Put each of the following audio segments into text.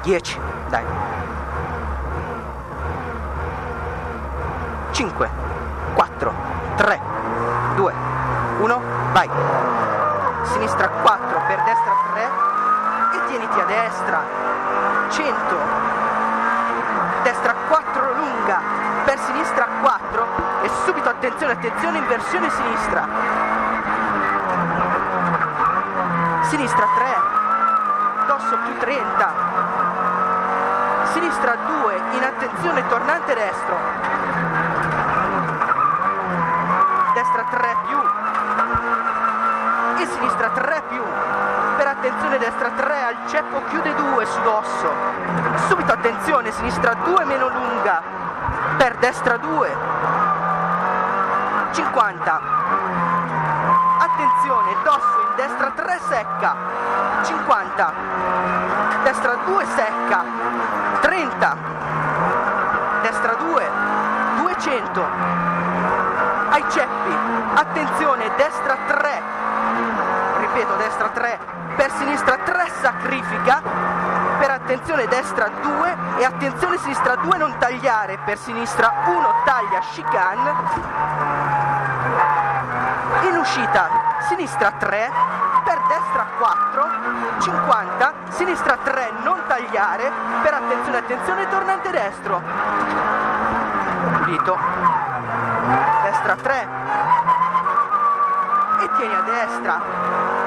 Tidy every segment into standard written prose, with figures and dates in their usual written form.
10, dai. 5, 4, 3, 2, 1, vai. Sinistra 4, per destra 3 e tieniti a destra. 100. Destra 4 lunga, per sinistra 4 e subito attenzione, attenzione, inversione sinistra. Sinistra 3, dosso più 30. Sinistra 2, in attenzione, tornante destro. Destra 3 più e sinistra 3 più, per attenzione destra 3 al ceppo chiude 2 su dosso. Subito attenzione, sinistra 2 meno lunga, per destra 2. 50. Attenzione, dosso in destra 3 secca. 50. Destra 2 secca. 30. Destra 2. 200. Ai ceppi. Attenzione, destra 3. Ripeto, destra 3. Per sinistra 3 sacrifica. Per attenzione destra 2 e attenzione sinistra 2 non tagliare. Per sinistra 1 taglia chicane. In uscita sinistra 3, per destra 4, 50, sinistra 3 non tagliare, per attenzione, attenzione, tornante destro. Pulito. Destra 3 e tieni a destra.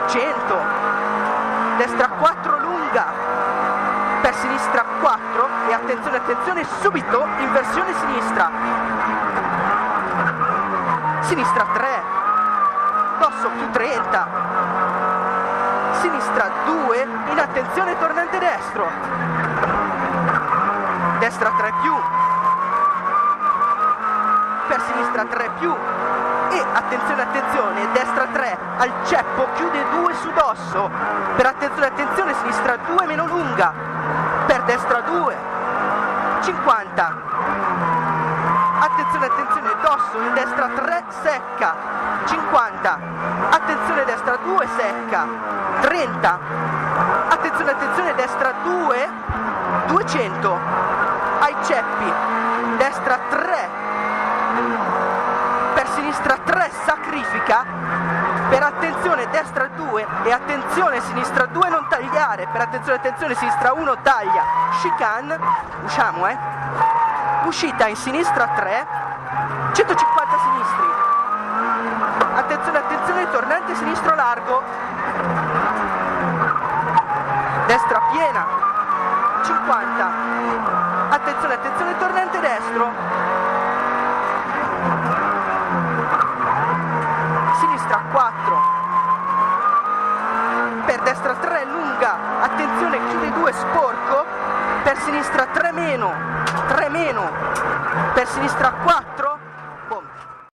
100. Destra 4 lunga, per sinistra 4 e attenzione, attenzione, subito inversione sinistra. Sinistra 3, dosso più 30. Sinistra 2, in attenzione, tornante destro. Destra 3 più, per sinistra 3 più e attenzione, attenzione, destra 3 al ceppo chiude 2 su dosso. Per attenzione, attenzione, sinistra 2 meno lunga, per destra 2. 50. Attenzione, attenzione, dosso in destra 3 secca. 50. Attenzione, destra 2 secca. 30. Attenzione, attenzione, destra 2. 200. Ai ceppi. Destra 3. Per sinistra 3 sacrifica. Per attenzione destra 2 e attenzione sinistra 2 non tagliare. Per attenzione, attenzione, sinistra 1 taglia. Chicane. Usciamo, Uscita in sinistra 3. 150 sinistri. Attenzione, attenzione, tornante sinistro largo. Destra piena. 50. Attenzione, attenzione, tornante destro. Sinistra 4. Per destra 3 lunga. Attenzione, chiude 2 sporco. Per sinistra 3 meno. 3 meno. Per sinistra 4.